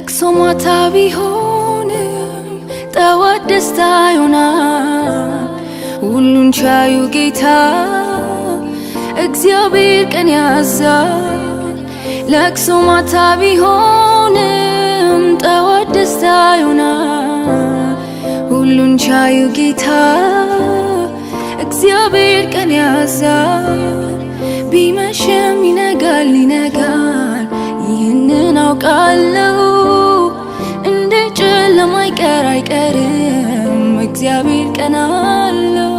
ለቅሶ ማታ ቢሆንም ጠዋት ደስታ ይሆናል። ሁሉን ቻዩ ጌታ እግዚአብሔር ቀን ያዛል። ለቅሶ ማታ ቢሆንም ጠዋት ደስታ ይሆናል። ሁሉን ቻዩ ጌታ እግዚአብሔር ቀን ያዛል። ቢመሽም ይነጋል ይነጋል ይህንን አውቃለሁ። እንደ ጨለማ አይቀርም እግዚአብሔር ቀን አለው።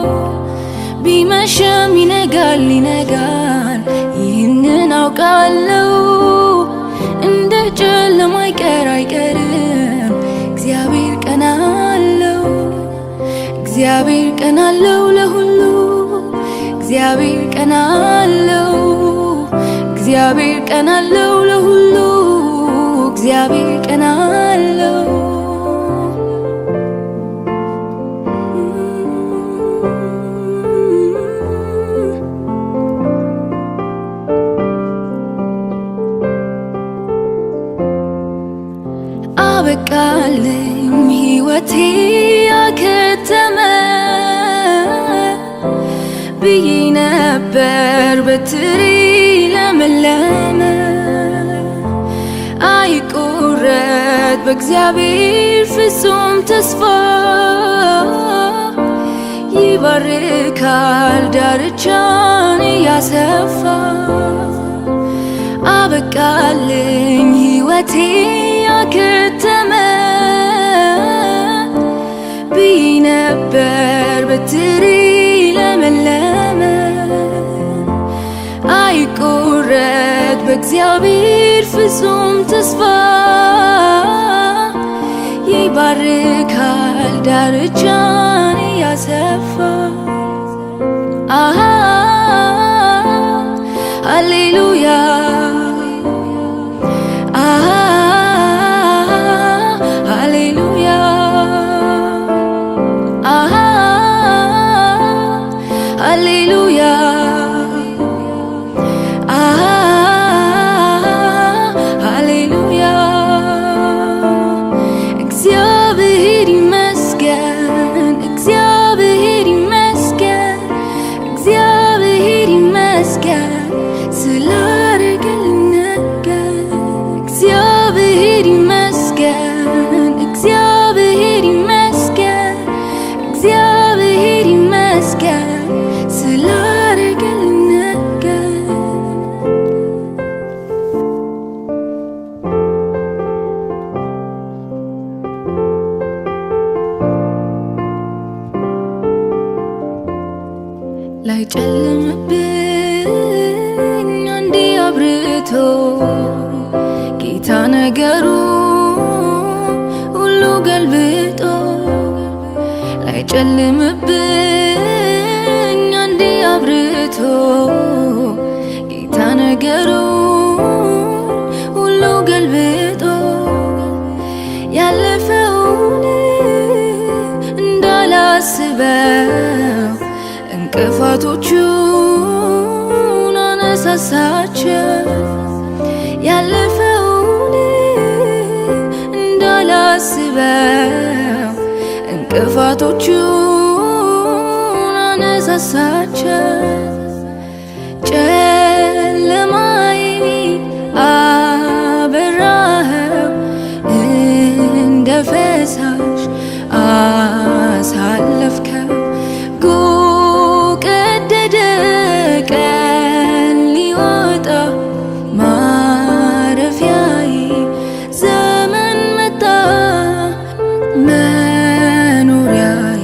ቢመሽም ይነጋል ይነጋል ይህንን አውቃለሁ። እንደ ጨለማ አይቀርም እግዚአብሔር ቀን አለው። እግዚአብሔር ቀን አለው ለሁሉ እግዚአብሔር ቀን አለው። እግዚአብሔር ቀን አለው ለሁሉ እግዚአብሔር ቀን አለው። አበቃልኝ ሕይወቴ ያከተመ ብዬ ነበር በትሪ ለመለመ። አይቆረጥ በእግዚአብሔር ፍጹም ተስፋ ይባርካል ዳርቻን ያሰፋ። አበቃልኝ ሕይወቴ ያከተመ ብዬ ነበር በትሪ ለመለመ። አይቆረጥ በእግዚአብሔር ፍጹም ተስፋ ይባርካል ዳርቻን ያሰፋ። ሃሌሉያ ሃሌሉያ ሃሌሉያ ሃሌሉያ። እግዚአብሔር ይመስገን እግዚአብሔር ይመስገን እግዚአብሔር ይመስገን ስላደረገልኝ ነገር። እግዚአብሔር ይመስገን እግዚአብሔር ይመስገን እግዚአብሔር ይመስገን ስላደረገልኝ ነገር። ላይጨልምብኝ አንዴ አብርቶ ጌታ ነገሩ ሁሉ ገልብጦ። ላይጨልምብኝ አንዴ አብርቶ ጌታ ነገሩ ሁሉ ገልብጦ። ያለፈውን እንዳላስበው እንቅፋቶቹን አነሳሳቸው። ያለፈውን እንዳላስበው እንቅፋቶቹን አነሳሳቸው። ጨለማዬ አበራኸው እንደ ፈሳሽ አሳለፍከው። ቀደደ ቀን ሊወጣ ማረፊያዬ ዘመን መጣ መኖሪያዬ።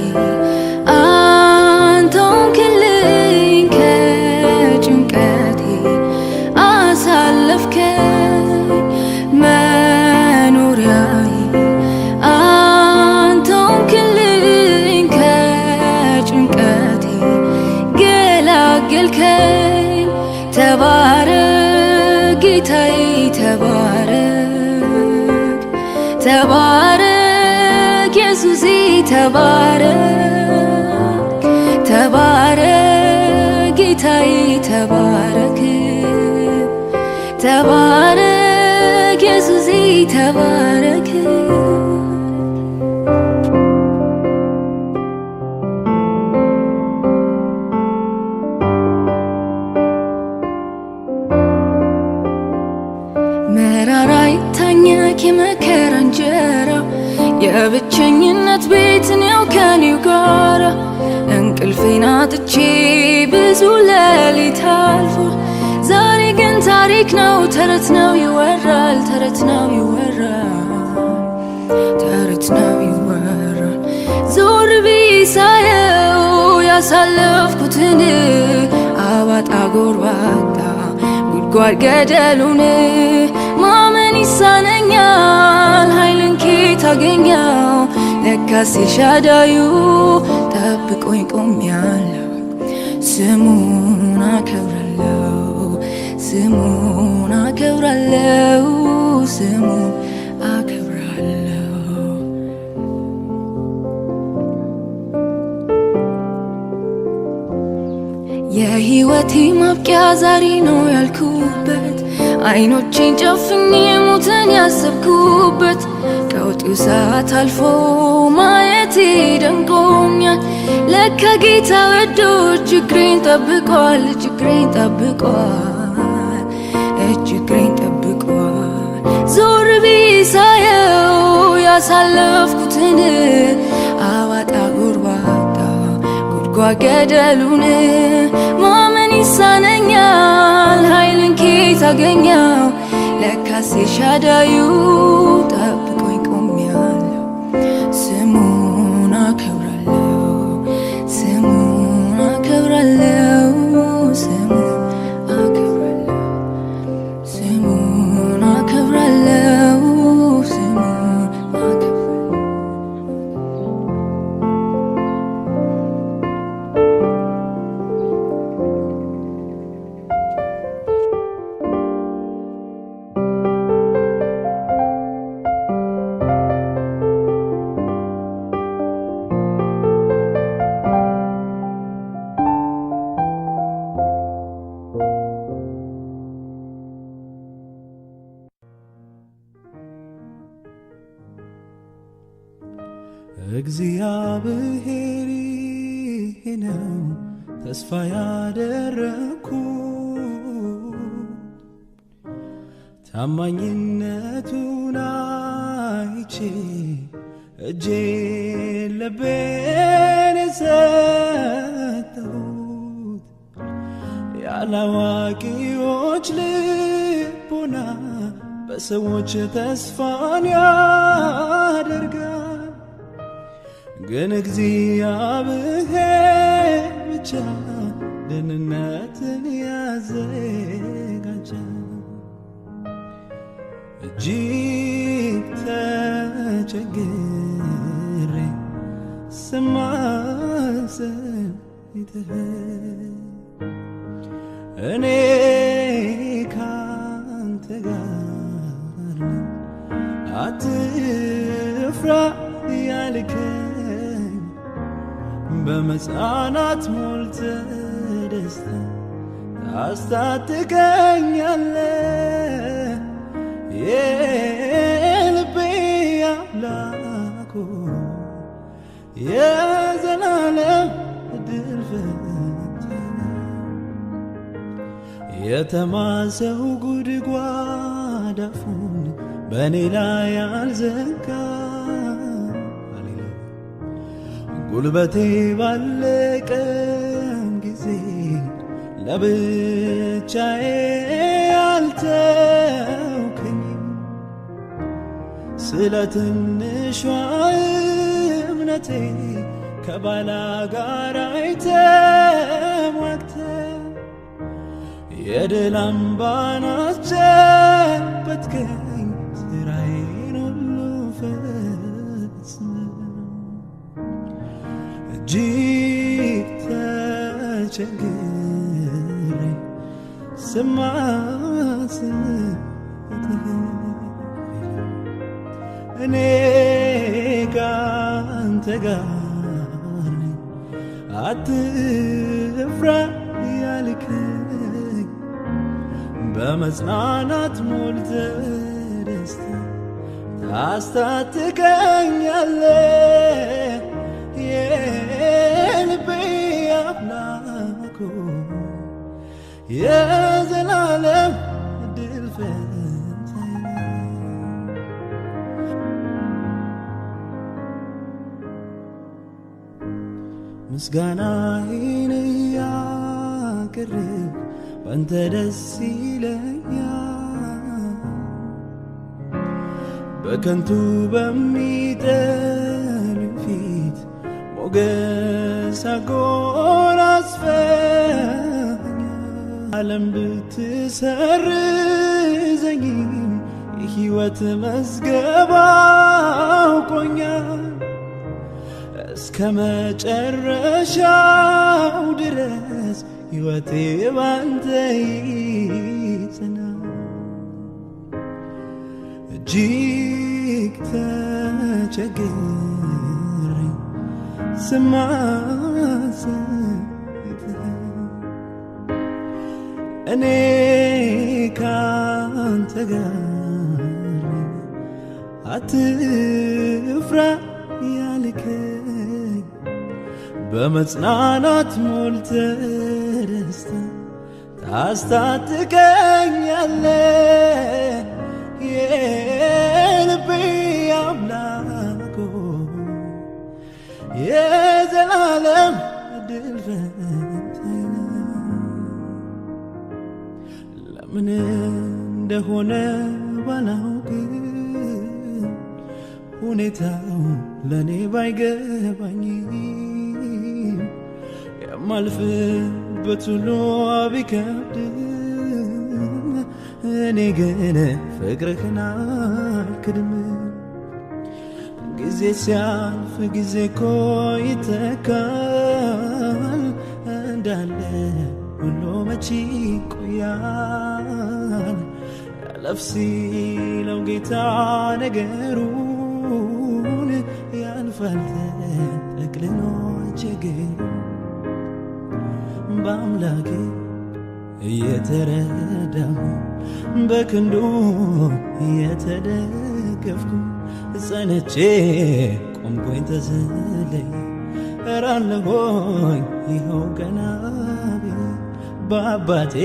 አንተ ሆንክልኝ ከጭንቀቴ አሳለፍከኝ መኖሪያዬ። አንተ ሆንክልኝ ከጭንቀቴ ገላገልከኝ። ተባረክ ጌታዬ ተባረክ ተባረክ ኢየሱሴ ተባረክ ተባረክ ጌታዬ ተባረክ ተባረክ ኢየሱሴ ተባረክ መራራ ይታኘክ የመከራ እንጀራ የብቸኝነት ቤት ነው ከኔው ጋራ እንቅልፌን አጥቼ ብዙ ሌሊት አልፎ ዛሬ ግን ታሪክ ነው ተረት ነው ይወራል ተረት ነው ይወራል ዞር ብዬ ሳየው ያሳለፍኩትን አባጣ ጎርባጣ ጉድጓድ ገደሉን ማመን ይሳነኛል ኃይልን ኬት አገኘው ለካስ ኤልሻዳዩ ጠብቆኝ ቆሜያለሁ ስሙን አከብራለሁ ስሙን አከብራለሁ ስሙን አከብራለሁ የሕይወቴ ማብቂያ ዛሬ ነው ያልኩበት አይኖቼን ጨፍኜ ሞትን ያሰብኩበት ቀውጢው ሰዓት አልፎ ማየቴ ደንቆኛል ለካ ጌታ ወዶ ችግሬን ጠብቋል ችግሬን ጠብቋል ዞር ብዬ ሳየው ያሳለፍኩትን አባጣ ጎርባጣ ጉድጓድ ገደሉን ማመን ይሳነኛል ኃይልን ኬት አገኘው ለካስ ኤልሻዳዩ ጠብቆኝ ቆሜያለሁ ስሙን አከብራለሁ ስሙን አከብራለሁ ስሙን አከብራለሁ ስሙን አከብራለሁ ስሙን አከብራለሁ እግዚአብሔር ነው ተስፋ ያደረኩ ታማኝነቱን አይቼ እጄን ልቤን የሰጠሁት ያላዋቂዎች ልቦና በሰዎች ተስፋን ያደርጋል ግን እግዚአብሔር ብቻ ደህንነትን ያዘጋጃል እጅግ ተቸግሬ ስማጸን እኔ ካንተ ጋር አትፍራ ያልከኝ በመጽናናት ሞልተ ደስታ ታስታጥቀኛለህ የልቤ አምላክ የዘላለም ዕድል ፈንታዬ የተማሰው ጉድጓድ አፉን በእኔ ላይ አልዘጋ ጉልበቴ ባለቀም ጊዜ ለብቻዬ አልተውከኝም ስለ ትንሿ እምነቴ ከባላጋራዬ ተሟግተህ የድል አምባን አስጨበጥከኝ ሥራዬን ሁሉ ፈጽመህ እጅግ ተቸግሬ ስማጽንህ እኔ ካንተ ጋር ነኝ አትፍራ ያልከኝ በመጽናናት ሞልተህ ደስታ ታስታጥቀኛለህ የልቤ አምላክ የዘላለም ድል ፈንታዬ ምስጋናዬን እያቀረብኩ ባንተ ደስ ይለኛል በከንቱ በሚጠሉኝ ፊት ሞገስ አጎናጽፈኸኛል ዓለም ብትሰርዘኝም የሕይወት መዝገብ አውቆኛል እስከ መጨረሻው ድረስ ሕይወቴ ባንተ ይጸናል እጅግ ተቸግሬ ስማጸን እኔ ካንተ ጋር አትፍራ ያልከኝ በመጽናናት ሞልተህ ደስታ ታስታጥቀኛለህ የልቤ አምላክ የዘላለም ድል ፈንታዬ ለምን እንደሆነ ባላውቅም ሁኔታው ለኔ ባይገባኝም የማልፍበት ሁሉ ቢከብድም እኔ ግን ፍቅርህን አልክድም ጊዜ ሲያልፍ ጊዜ እኮ ይተካል እንዳለ ሁሉ መቼ ይቆያል ያለፍ ሲለው ጌታ ነገሩን ያልፋል ተጠቅልሎ ችግሩ በአምላኬ እየተረዳሁ በክንዱ እየተደገፍኩ ጸንቼ ቆምኩኝ ተዘለኝ እራለሆኝ ይኸው ቀና ብዬ በአባቴ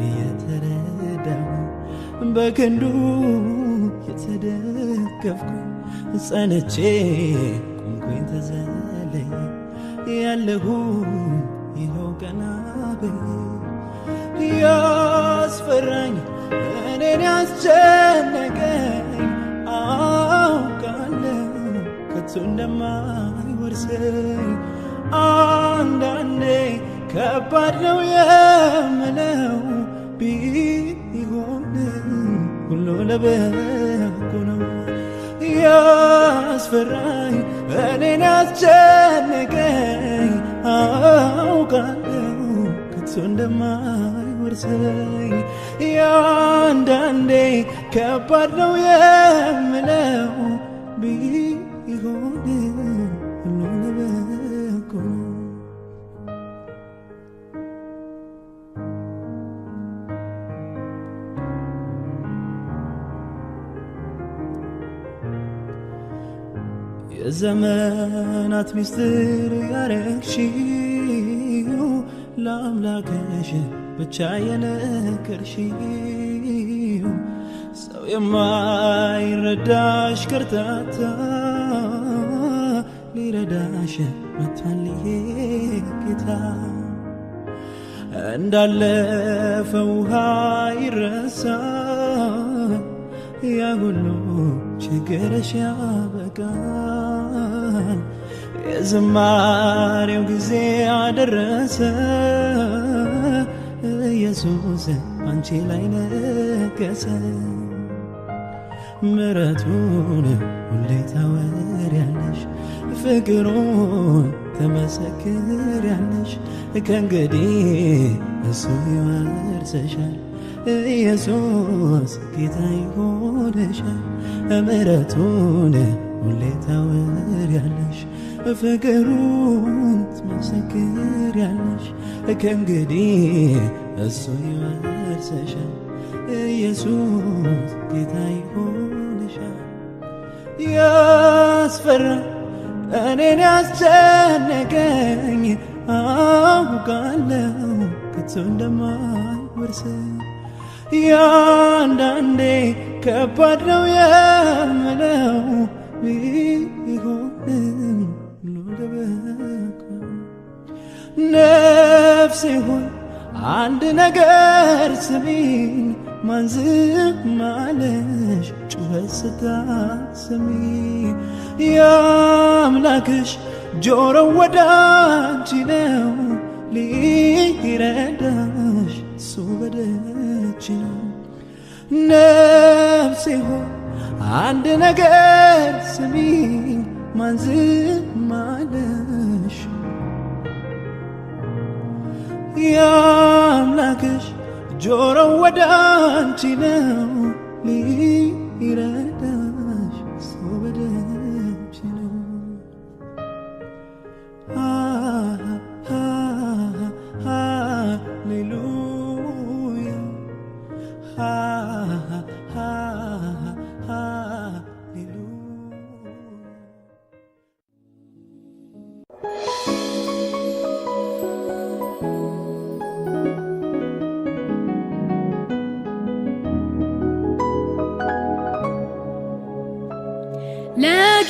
እየተረዳሁ በክንዱ እየተደገፍኩ ጸንቼ ቆምኩኝ ተዘለኝ ያለሁኝ ይኸው ቀና ብዬ ያስፈራኝ እኔን ያስጨነቀኝ አውቃለሁ ከቶ እንደማይወርሰኝ አንዳንዴ ከባድ ነው የምለው ቢሆንም ሁሉ ለበጎ ነው ያስፈራኝ እኔን ያስጨነቀኝ አውቃለሁ ከቶ እንደማይወርሰኝ ያንዳንዴ ከባድ ነው የምለው ቢሆንም ሁሉ ለበጎ ነው የዘመናት ሚስጥር ያረግሽው ለአምላክሽ ብቻ የነገርሽው ሰው የማይረዳሽ ከርታታ ሊረዳሽ መጥቷል ጌታ እንዳለፈ ውሃ ይረሳል ያ ሁሉ ችግርሽ ያበቃል የዝማሬው ጊዜ አደረሰ ኢየሱስ አንቺ ላይ ነገሰ ምሕረቱን ሁሌ ታወሪያለሽ ፍቅሩን ተመሰክሪያለሽ ከእንግዲህ እሱ ይወርሰሻል ኢየሱስ ጌታ ይሆንሻል ምሕረቱን ሁሌ ታወሪያለሽ ፍቅሩን ትመሰክሪያለሽ ከእንግዲህ እሱ ይወርሰሻል ኢየሱስ ጌታ ይሆንሻል ያስፈራ እኔን ያስጨነቀኝ አውቃለሁ ከቶ እንደማይወርሰኝ ያንዳንዴ ከባድ ነው የምለው ቢሆንም ሁሉ ለበጎ ነፍሴ ሆይ አንድ ነገር ስሚኝ ማን ዝም አለሽ ጩኸት ስታሰሚ የአምላክሽ ጆሮ ወደ አንቺ ነው ሊረዳሽ እሱ በደጅ ነው ነፍሴ ሆይ አንድ ነገር ስሚኝ ማን ዝም አለሽ የአምላክሽ ጆሮ ወደ አንቺ ነው ሊረዳሽ እሱ በደጅ ነው ሃሌሉያ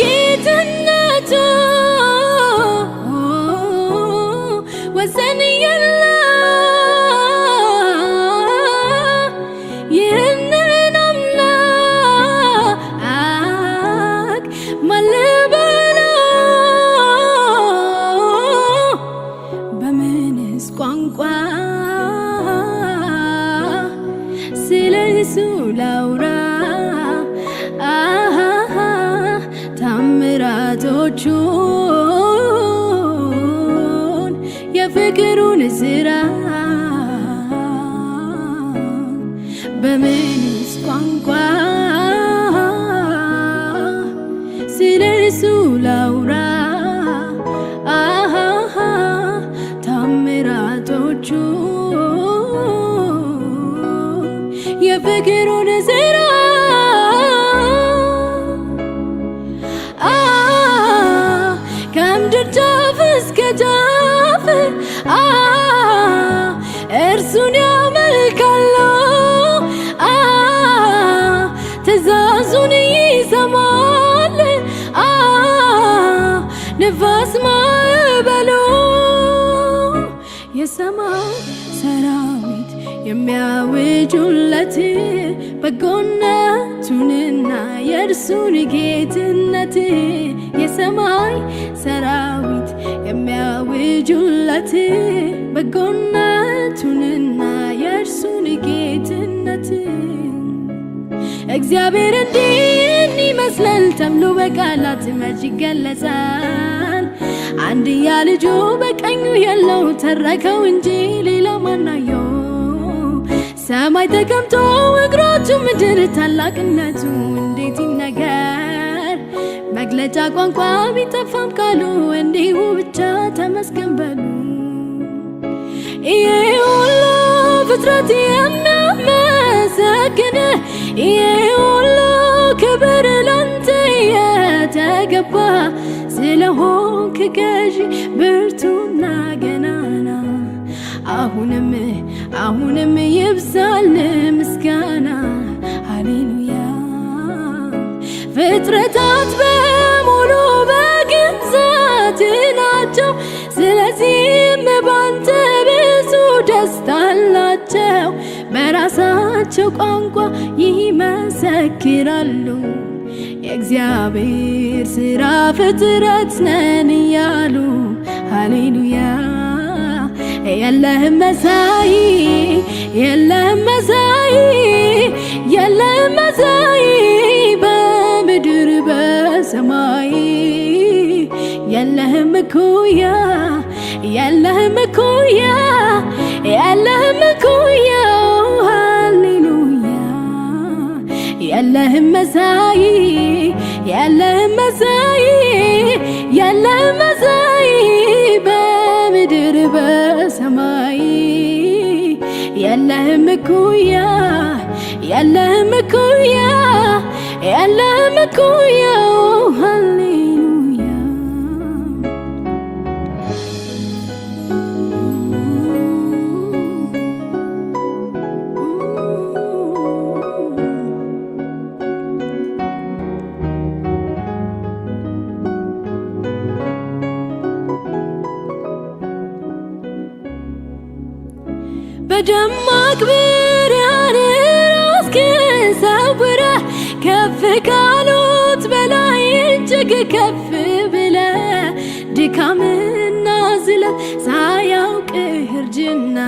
ለጌትነቱ ወሰን የለም ይህንን አምላክ ማን ልበለው በምንስ ቋንቋ ስለ እሱ ላውራ ታምራቶቹን የፍቅሩን ሥራ በምንስ ቋንቋ ስለ እርሱ ላውራ ታምራቶቹን የፍቅሩን ሥራ ከምድር ጫፍ እስከ ጫፍ እርሱን ያመልካሉ ትእዛዙን ይሰማል ንፋስ ማዕበሉ የሰማይ ሰራዊት የሚያውጁለት በጎነቱንና የእርሱን ጌትነት የሰማይ ሰራዊት የሚያውጁለት በጎነቱንና የእርሱን ጌትነት እግዚአብሔር እንዲህ ይመስላል ተብሎ በቃላት መች ይገለጻል አንድያ ልጁ በቀኙ ያለው ተረከው እንጂ ሌላ ማናየው ሰማይ ተቀምጦ እግሮቹ ምድር ታላቅነቱ እንዴት ይነገር መግለጫ ቋንቋ ቢጠፋም ቃሉ እንዲሁ ብቻ ተመስገን በሉ ይሄ ሁሉ ፍጥረት የሚያመሰግን ይሄ ሁሉ ክብር ላንተ የተገባ ስለሆንክ ገዢ ብርቱና ገናና አሁንም ይብዛል ምስጋና ሃሌሉያ ፍጥረታት በሙሉ በግዛት ናቸው ስለዚህም ባንተ ብዙ ደስታ አላቸው በራሳቸው ቋንቋ ይመሰክራሉ የእግዚአብሔር ሥራ ፍጥረት ነን እያሉ ሃሌሉያ የለህም መሳይ የለህም መሳይ የለህም መሳይ በምድር በሰማይ የለህም እኩያ የለህም እኩያ የለህም እኩያ ሃሌሉያ የለህም መሳይ የለህም መሳይ የለህም መሳይ በምድር በሰማይ የለህም እኩያ የለህም እኩያ የለህም እኩያ በደማቅ ብርሃን ራስህን ሰውረህ ከፍ ካሉት በላይ እጅግ ከፍ ብለህ ድካምና ዝለት ሳያውቅህ እርጅና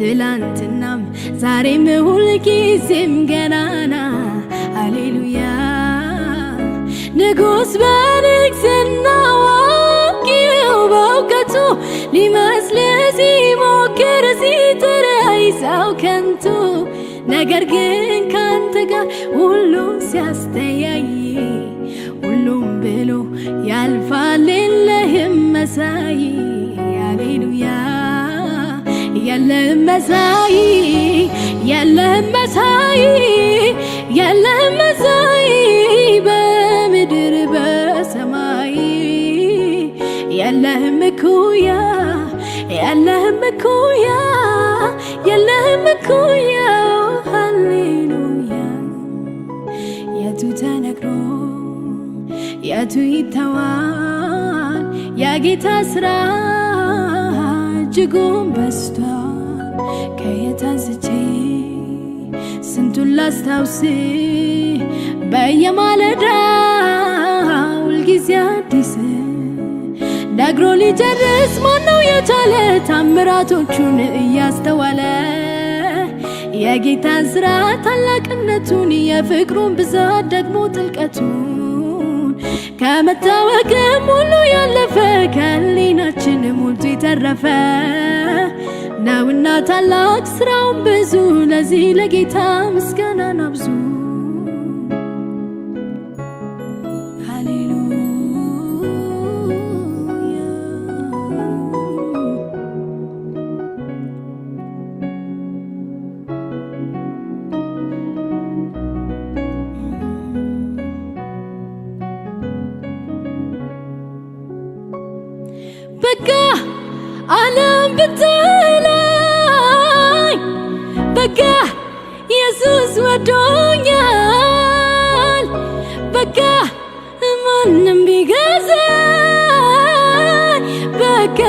ትላንትናም ዛሬም ሁልጊዜም ገናና ሃሌሉያ ንጉሥ በንግሥናው አዋቂው በእውቀቱ ሊመስልህ ሲሞክር ሲጥር አይሳው ከንቱ ነገር ግን ካንተ ጋር ሁሉም ሲያስተያይ ሁሉም ብሎ ያልፋል የለህም መሳይ ሃሌሉያ የለህም መሳይ የለህም መሳይ የለህም መሳይ በምድር በሰማይ የለህም እኩያ የለህም እኩያ የለህም እኩያ ሃሌሉያ የቱ ተነግሮ የቱ ይተዋል የጌታ ሥራ እጅጉን በዝቷል ከየት አንስቼ ስንቱን ላስታውስ በየማለዳው ሁልጊዜ አዲስ ነግሮ ሊጨርስ ማነው የቻለ ታምራቶቹን እያስተዋለ የጌታን ሥራ ታላቅነቱን የፍቅሩን ብዛት ደግሞ ጥልቀቱን ከመታወቅም ሁሉ ያለፈ ከሕሊናችን ሞልቶ የተረፈ ነውና ታላቅ ሥራውን ብዙ ለዚህ ለጌታ ምስጋናን አብዙ በቃ ዓለም ብትለኝ በቃ ኢየሱስ ወዶኛል በቃ ማንም ቢገዛኝ በቃ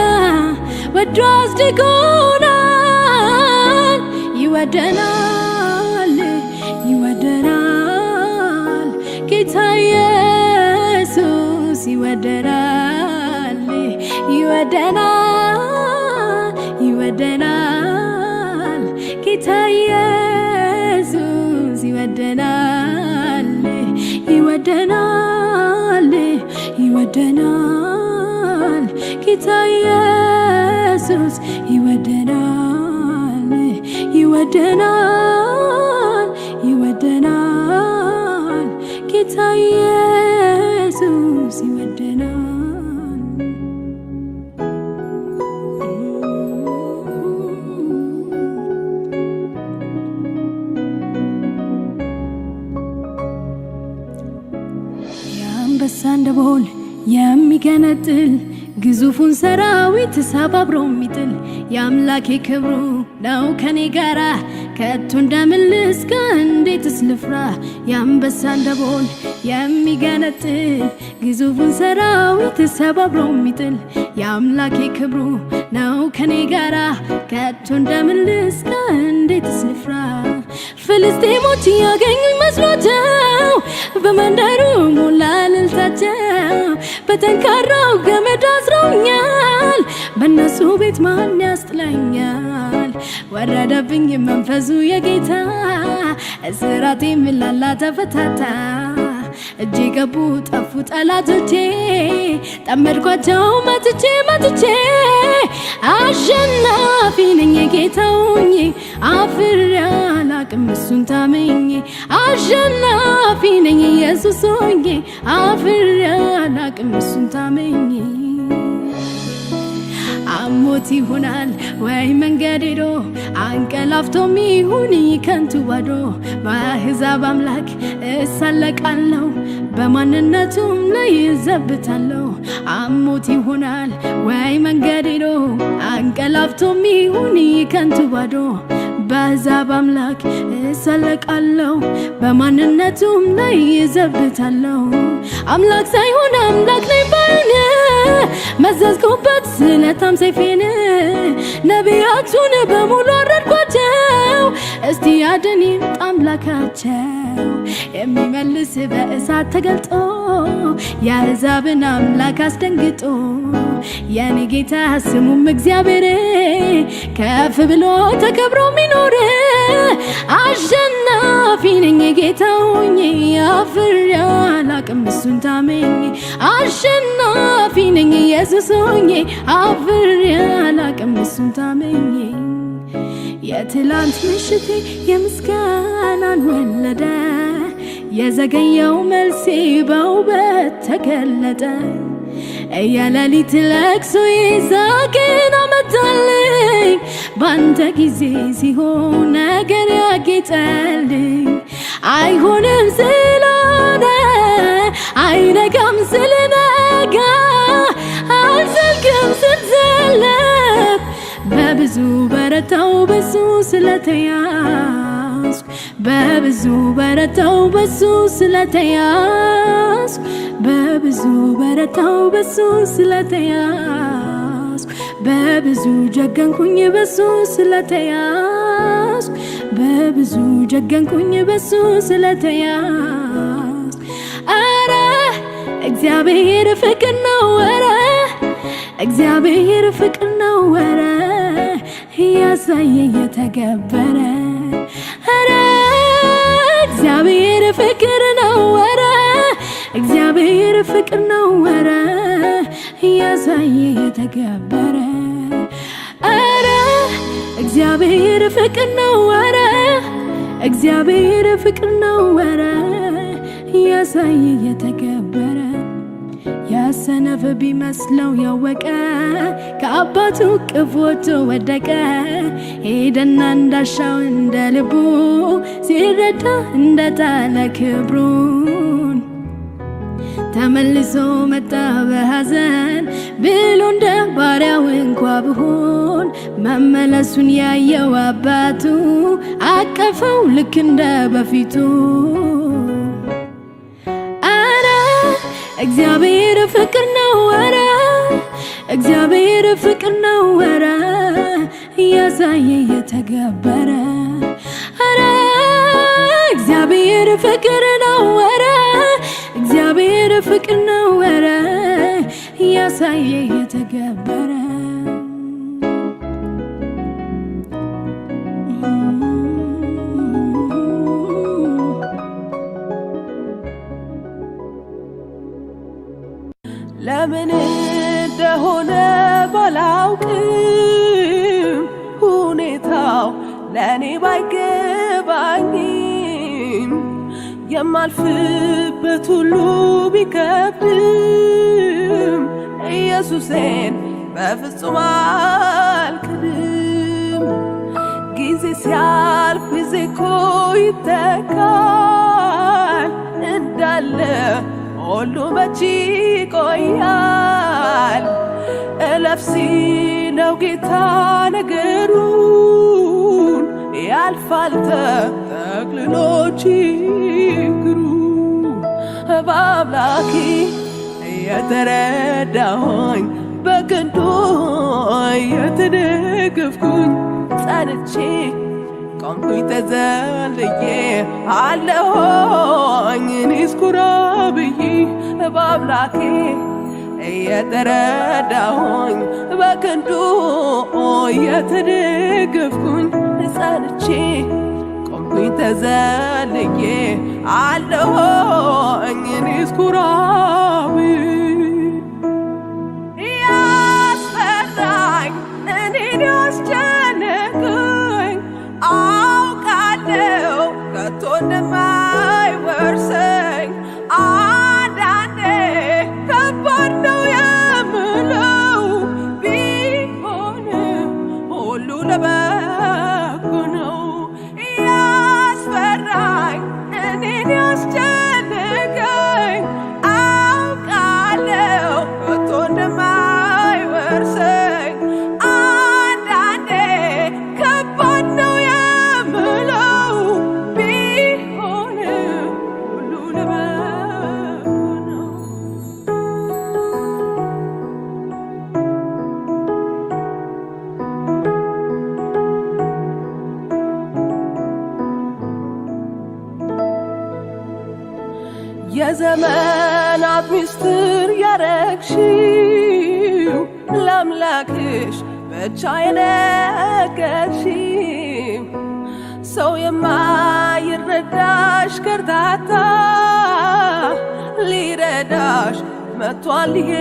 ወዶ አስድጎናል ይወደናል ይወደናል ጌታ ኢየሱስ ይወደናል ይወደናል ይወደናል ጌታ ኢየሱስ ይወደናል ይወደናል ይወደናል ጌታ ኢየሱስ ይወደናል ይወደናል ይወደናል ጌታ ኢየሱስ ይወደናል አንበሳን ደቦል የሚገነጥል ግዙፉን ሰራዊት ሰባብሮ የሚጥል የአምላኬ ክብሩ ነው ከኔ ጋራ ከቶ እንደምልስ ከእንዴትስ ልፍራ የአንበሳን ደቦል የሚገነጥል ግዙፉን ሰራዊት ሰባብሮ የሚጥል የአምላኬ ክብሩ ነው ከኔ ጋራ ከቶ እንደምልስ ከእንዴትስ ልፍራ ፍልስጤሞች ያገኙኝ መስሏቸው በመንደሩ ሞላ እልልታቸው በጠንካራው ገመድ አስረውኛል በእነሱ ቤት ማን ያስጥለኛል ወረደብኝ መንፈሱ የጌታ እስራቴ ምላላ ተፈታታ እጄ ገቡ ጠፉ ጠላቶቼ ጠመድኳቸው መትቼ መትቼ አሸናፊ ነኝ ጌታውኝ አፍሬ አላቅም እሱን ታምኜ አሸናፊ ነኝ ኢየሱስ ሆኜ አፍሬ አላቅም እሱን ታምኜ አሞት ይሆናል ወይ መንገድ ሄዶ አንቀላፍቶም ይሁን ከንቱ ባዶ በአሕዛብ አምላክ እሳለቃለሁ በማንነቱም ላይ እዘብታለሁ አሞት ይሆናል ወይ መንገድ ሄዶ አንቀላፍቶም ይሁን ከንቱ ባዶ በአሕዛብ አምላክ እሳለቃለሁ በማንነቱም ላይ እዘብታለሁ አምላክ ሳይሆን አምላክ ነኝ ባይነ መዘዝኩበት ስለታም ሰይፌን ነቢያቱን በሙሉ አረድኩ ሊያድን አምላካቸው የሚመልስ በእሳት ተገልጦ የአሕዛብን አምላክ አስደንግጦ የኔ ጌታ ስሙም እግዚአብሔር ከፍ ብሎ ተከብሮ ሚኖር አሸናፊ ነኝ ጌታ ሆኜ አፍሬ አላቅም እሱን ታምኜ አሸናፊ ነኝ ኢየሱስ ሆኜ አፍሬ አላቅም እሱን ታምኜ የትላንት ምሽቴ የምስጋናን ወለደ የዘገየው መልሴ በውበት ተገለጠ የሌሊት ለቅሶዬ ሳቅን አመጣልኝ ባንተ ጊዜ ሲሆን ነገር ያጌጠልኝ አይሆንም ስላለ አይነጋም ስለነጋ አልዘልቅም ስንዘለቅ በብዙ በረታው በሱ ስለተያዝኩ በብዙ በረታው በሱ ስለተያዝኩ በብዙ በረታው በሱ ስለተያዝኩ በብዙ ጀገንኩኝ በሱ ስለተያዝኩ በብዙ ጀገንኩኝ በሱ ስለተያዝኩ አረ እግዚአብሔር ፍቅር ነው አረ እግዚአብሔር ፍቅር ነው አረ ያሳየ የተገበረ አረ እግዚአብሔር ፍቅር ነው አረ እግዚአብሔር ፍቅር ነው አረ ያሳየ የተገበረ አረ እግዚአብሔር ፍቅር ነው አረ እግዚአብሔር ፍቅር ነው አረ ያሳየ የተገበረ ያሰነፈ ቢመስለው ያወቀ ከአባቱ እቅፍ ወጥቶ ወደቀ ሄደና እንዳሻው እንደ ልቡ ሲረዳ እንደጣለ ክብሩን ተመልሶ መጣ በሐዘን ብሎ እንደ ባሪያው እንኳ ብሆን መመለሱን ያየው አባቱ አቀፈው ልክ እንደ በፊቱ እግዚአብሔር ፍቅር ነው አረ እግዚአብሔር ፍቅር ነው አረ ያሳየ የተገበረ አረ እግዚአብሔር ፍቅር ነው አረ እግዚአብሔር ፍቅር ነው አረ ያሳየ የተገበረ ለምን እንደሆነ ባላውቅም ሁኔታው ለኔ ባይገባኝም የማልፍበት ሁሉ ቢከብድም ኢየሱሴን በፍጹም አልክድም ጊዜ ሲያልፍ ጊዜ እኮ ይተካል እንዳለ ሁሉ መች ይቆያል እለፍ ሲለው ጌታ ነገሩን ያልፋል ተጠቅልሎ ችግሩ በአምላኬ የተረዳሁኝ በክንዱ የተደገፍኩኝ ጸንቼ ቆምኩኝ ተዘልዬ አለሁኝ እኔስ ኩራ ብዬ በአምላኬ የተረዳሁኝ በክንዱ የተደገፍኩኝ ጸንቼ ቆምኩኝ ተዘልዬ አለሁኝ እኔስ ኩራ ብዬ ያስፈራኝ እኔን ያስጨነቀኝ አውቃለሁ ከቶ እንደማይወርሰኝ አንዳንዴ ከባድ ነው የምለው ቢሆንም ሁሉ ለበጎ ነው ያስፈራኝ እኔን ያስጨነቀኝ አውቃለሁ ሚስጥር ያረግሽው ለአምላክሽ ብቻ የነገርሽው ሰው የማይረዳሽ ከርታታ ሊረዳሽ መጥቷል ይሄ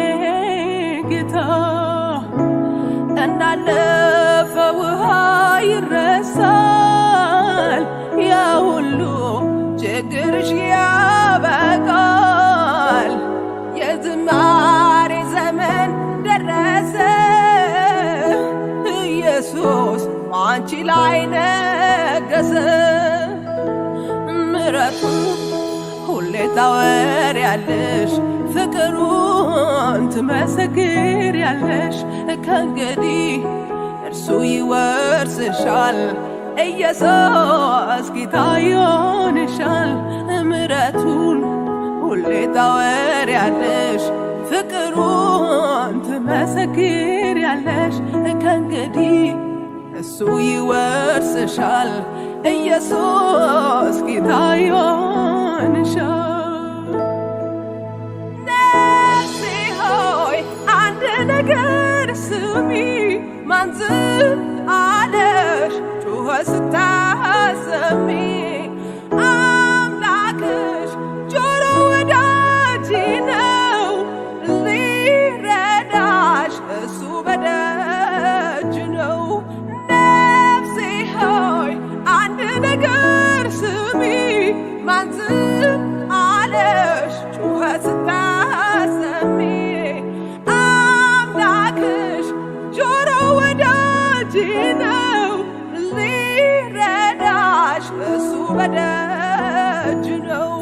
ጌታ እንዳለፈ ውሃ ይረሳል ያ ሁሉ ችግርሽ ያበቃል የዝማሬ ዘመን ደረሰ ኢየሱስ አንቺ ላይ ነገሰ ምሕረቱ ሁሌ ታወሪያለሽ ፍቅሩን ትመሰክሪያለሽ ከእንግዲህ እርሱ ይወርስሻል ኢየሱስ ጌታ ይሆንሻል ምሕረቱን ሁሌ ታወሪያለሽ ፍቅሩን ትመሰክሪያለሽ ከእንግዲህ እሱ ይወርስሻል ኢየሱስ ጌታ ይሆንሻል ነፍሴ ሆይ አንድ ነገር ስሚ ማን ዝም አለሽ ጩኸት ስታሰሚ አምላክሽ ጆሮ ወዳጅ ነው ሊረዳሽ እሱ በደጅ ነው ነፍሴ ሆይ አንድ ነገር ስሚ ማን ዝም አለሽ ጩኸት ስታሰሚ አምላክሽ ጆሮ ወዳጅ ነው ሊረዳሽ እሱ በደጅ ነው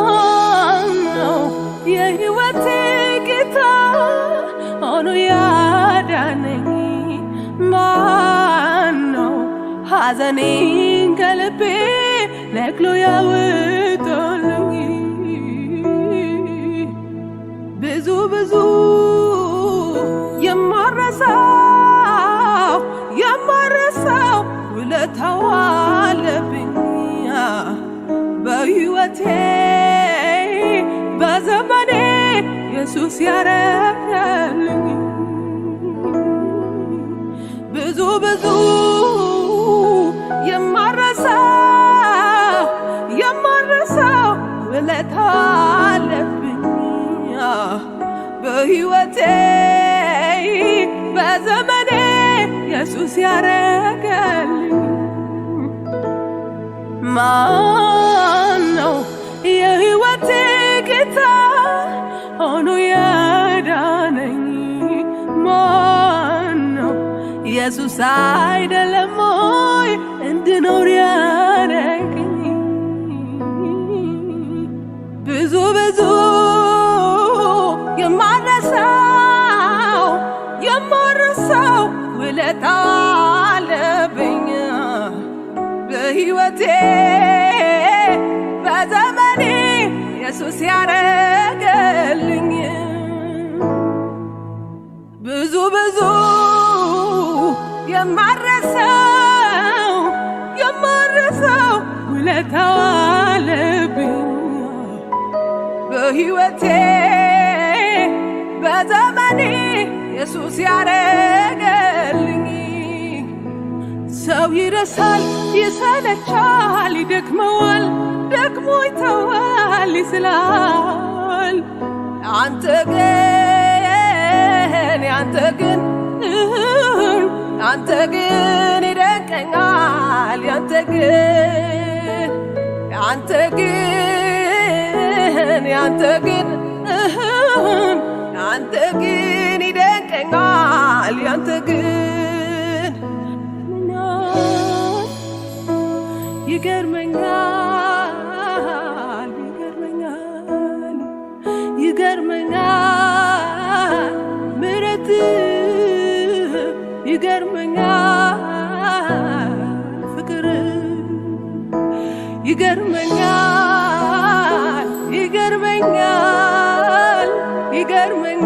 ማነው የሕይወቴ ጌታ ሆኖ ያዳነኝ ማነው ሐዘኔን ከልቤ ነቅሎ ያወጣልኝ ብዙ ብዙ የማረሳው ውለታው አለብኝ በሕይወቴ በዘመኔ ኢየሱስ ያረገልኝ ብዙ ብዙ የማረሳው ውለታው አለብኝ በሕይወቴ በዘመኔ ኢየሱስ ያረገልኝ ማነው የሕይወቴ ጌታ ሆኖ ያዳነኝ ማነው ኢየሱስ አይደለም ወይ እንድኖር ያረገኝ ብዙ ብዙ የማረሳው ውለታው አለብኝ በሕይወቴ በዘመኔ ኢየሱስ ያረገልኝ ብዙ ብዙ የማረሳው ውለታው አለብኝ በሕይወቴ በዘመኔ ኢየሱስ ያረገልኝ ሰው ይረሳል ይሰለቻል ይደክመዋል ደግሞ ይተዋል ይስላል አንተ ግን ይደንቀኛል አንተ ግን ይደንቀኛል አንተ ግን ይገርመኛል ምሕረት ይገርመኛል ፍቅር ይገርመኛል ይገርመኛል ይገርመኛል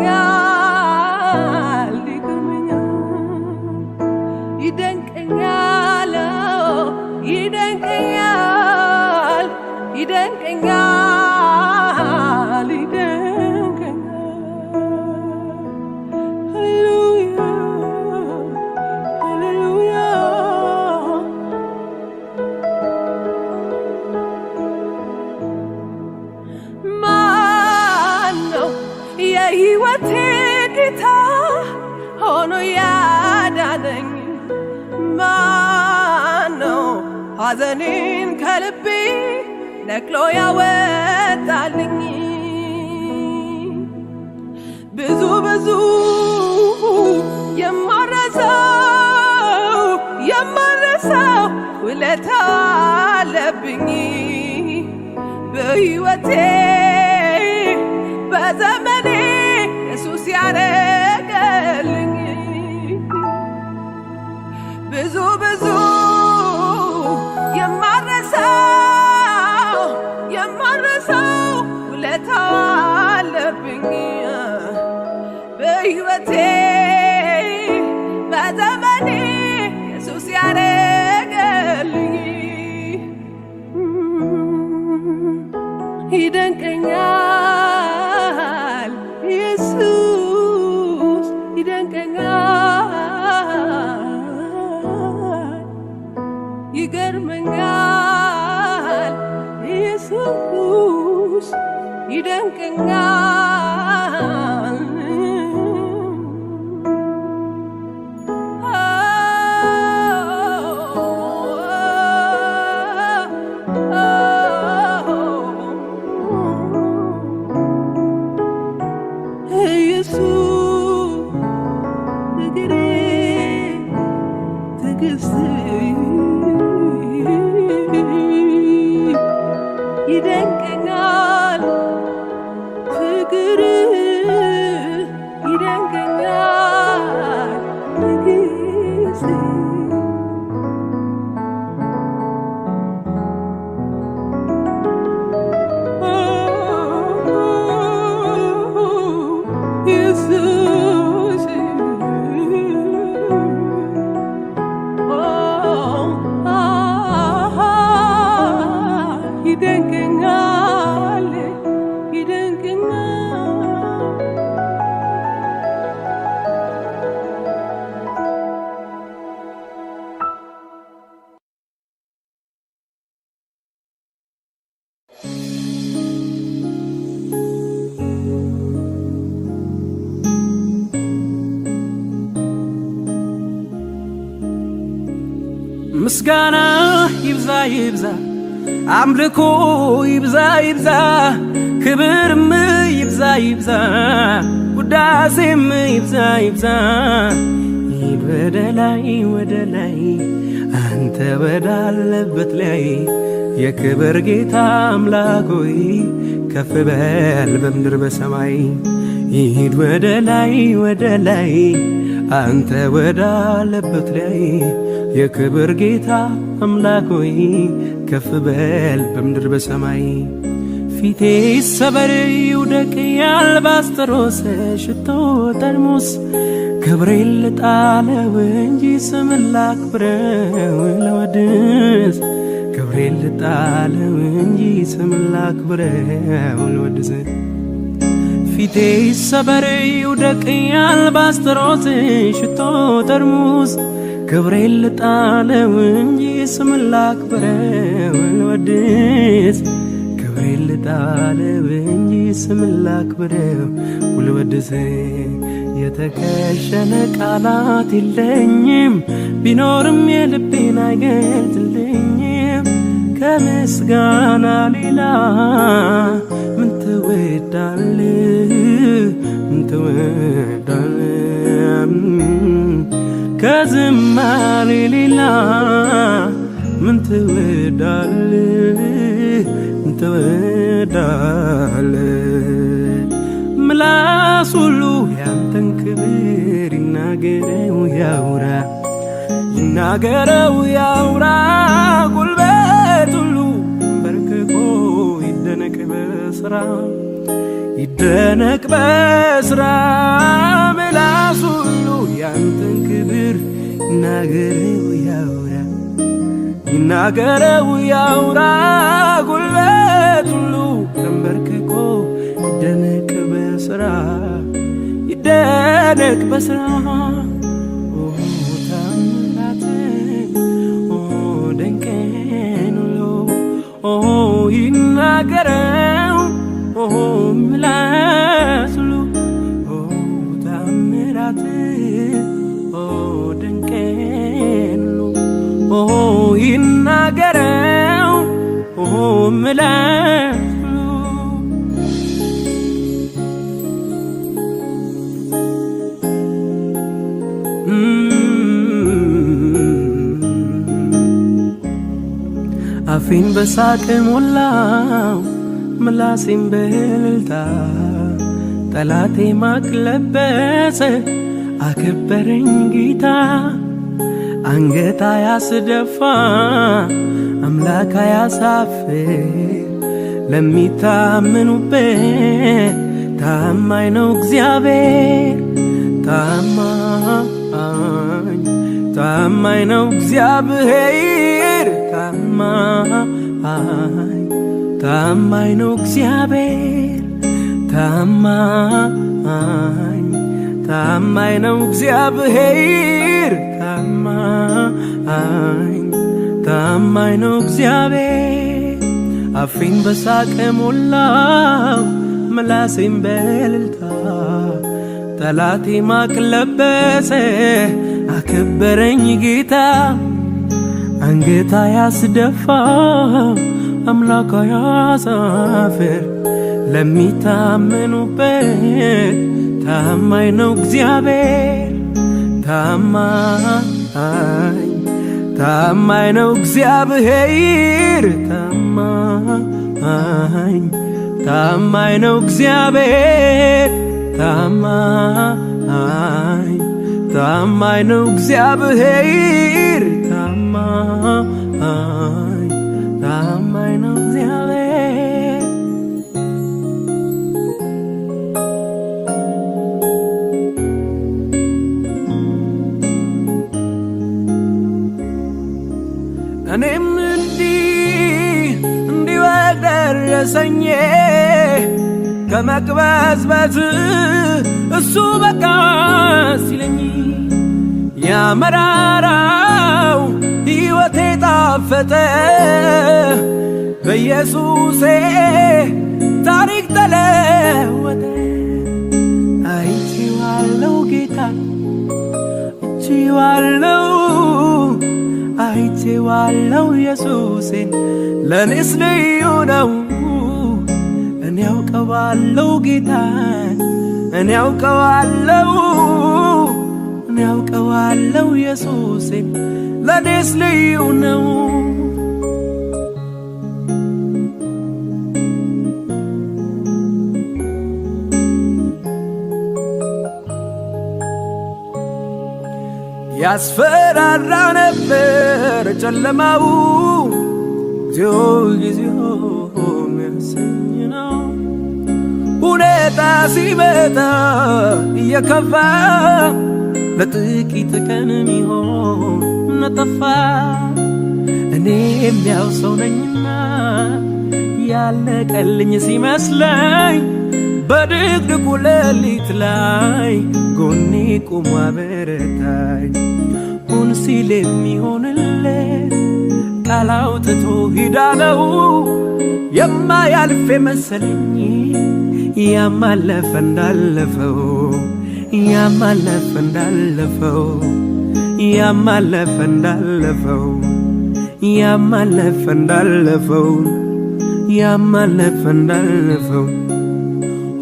ይደንቀኛል ይደንቀኛል ይደንቀኛል ይደንቀኛል ሃሌሉያ ሃሌሉያ ማነው የሕይወቴ ጌታ ሆኖ ያዳነኝ ማነው ሐዘኔን ከልቤ ነቅሎ ያወጣልኝ ብዙ ብዙ የማረሳው ውለታ አለብኝ በሕይወቴ በዘመኔ ኢየሱስ ያረገልኝ ብዙ ብዙ የማረሳው ውለታ አለብኝ በሕይወቴ በዘመኔ ኢየሱስ ያረገልኝ ይደንቀኛል ኢየሱስ ይደንቀኛል ይገርመኛል ኢየሱስ ይደንቀኛል ኢየሱስ ነገሬ ትዕግስት ይደንቀኛል ፍቅር ይደንቀኛል ትዕግስት ኢየሱስ ይደንቀኛል ይደንቀኛል ምስጋና ይብዛ ይብዛ አምልኮ ይብዛ ይብዛ ክብርም ይብዛ ይብዛ ውዳሴም ይብዛ ይብዛ ይሂድ ወደ ላይ አንተ ወዳለበት ላይ የክብር ጌታ አምላክ ሆይ ከፍ በል በምድር በሰማይ ይሂድ ወደ ላይ አንተ ወዳለበት ላይ የክብር ጌታ አምላክ ሆይ ከፍ በል በምድር በሰማይ ፊቴ ሰበር ይውደቅ የአልባስጥሮስ ሽቶ ጠርሙስ ክብሬን ልጣለው እንጂ ስምን ላክብረው ለወድስ ክብሬን ልጣለው እንጂ ስምን ላክብረው ለወድስ ፊቴ ሰበር ይውደቅ የአልባስጥሮስ ሽቶ ጠርሙስ ክብሬን ልጣለው እንጂ ስምን ላክብረው ልወድስ ክብሬን ልጣለው እንጂ ስምን ላክብረው ልወድስ የተከሸነ ቃላት የለኝም ቢኖርም የልቤን አይገልጽልኝም ከምስጋና ሌላ ምን ትወዳለህ ምን ትወዳለህ ከዝማሬ ሌላ ምን ትወዳለህ ምን ትወዳለህ ምላስ ሁሉ ያንተን ክብር ይናገረው ያውራ ይናገረው ያውራ ጉልበት ሁሉ በስራ ይደነቅ በስራ ምላስ ሁሉ ያንተን ክብር ይናገረው ያውራ ይናገረው ያውራ ጉልበት ሁሉ ተንበርክኮ ይደነቅ በስራ ይደነቅ በስራ ይናገረው ምላስ ሁሉ ታምራት ድንቅን ሁሉ ይናገረው ምላስ አፌን በሳቅ ሞላው ምላሴን በእልልታ ጠላቴ ማቅ ለበሰ አከበረኝ ጌታ አንገት አያስደፋ አምላክ አያሳፍር ለሚታመኑበት ታማኝ ነው እግዚአብሔር ታማኝ ነው እግዚአብሔር ታማኝ ነው እግዚአብሔር ታማኝ ነው እግዚአብሔር ታማኝ ነው እግዚአብሔር አፌን በሳቅ ሞላው ምላሴን በእልልታ ጠላቴ ማቅ ለበሰ አከበረኝ ጌታ አንገት አያስደፋ አምላክ አያሳፍር ለሚታመኑበት ታማኝ ነው እግዚአብሔር ታማኝ ነው እግዚአብሔር ታማኝ ነው እግዚአብሔር ታማኝ ነው እግዚአብሔር ታማኝ ነው እግዚአብሔር እኔም እንዲህ ደረሰኝ ከመቅበዝበዝ እሱ በቃ ሲለኝ ያመራራው ሕይወቴ ጣፈጠ በኢየሱሴ ታሪክ ተለወጠ አይቼዋለሁ ጌታ አይቼዋለሁ ኢየሱሴን ለኔስ ልዩ ነው እኔ ያውቀዋለሁ ጌታን እኔ ያውቀዋለሁ ኢየሱሴን ለኔስ ልዩ ነው ያስፈራራ ነበር ጨለማው ጊዜው የሚያሰኝ ነው ሁኔታ ሲመጣ እየከፋ ለጥቂት ቀን ሚሆን ነጠፋ እኔም ያው ሰው ነኝና ያለቀልኝ ሲመስለኝ በድቅድቁ ሌሊት ላይ ጎኔ ቆሞ አበረታኝ ሁን ሲል የሚሆንለት ቃል አውጥቶ ሂዳለው የማያልፍ መሰለኝ ያማለፈ እንዳለፈው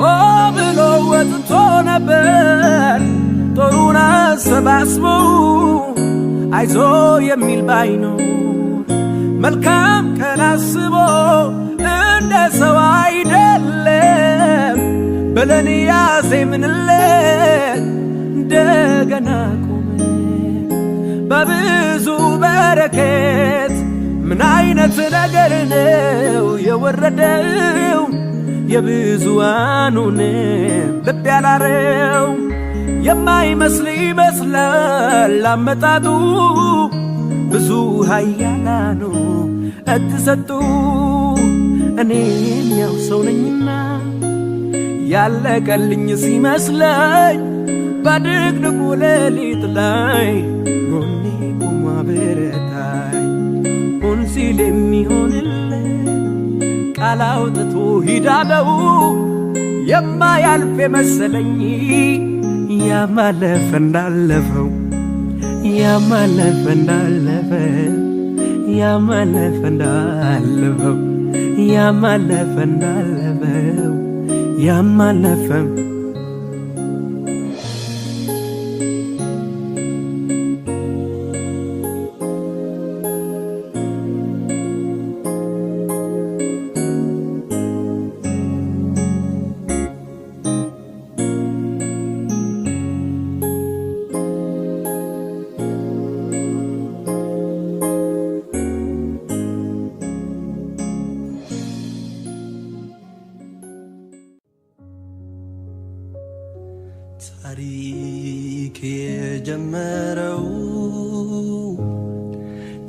ኦ ብሎ ወጥቶ ነበር ጦሩን አሰባስቦ አይዞ የሚል ባይኖር መልካም ቀን አስቦ እንደ ሰው አይደለም ብለን ያዜምንለት እንደገና ቆመ በብዙ በረከት ምን አይነት ነገር ነው የወረደው የብዙዋኑን ልብ ያላረው የማይመስል ይመስላል አመጣጡ ብዙ ኃያላኑ እጅ ሰጡ እኔም ያው ሰው ነኝና ያለቀልኝ ሲመስለኝ በድቅድቁ ሌሊት ላይ ጎኔ ቆሞ አበረታኝ ሁን ሲል የሚሆንለት ቃል አውጥቶ ሂዳለው የማያልፍ የመሰለኝ ያማለፈ እንዳለፈው ያማለፈ እንዳለፈው ያማለፈ እንዳለፈው ያማለፈ እንዳለፈው ያማለፈ ታሪክ የጀመረው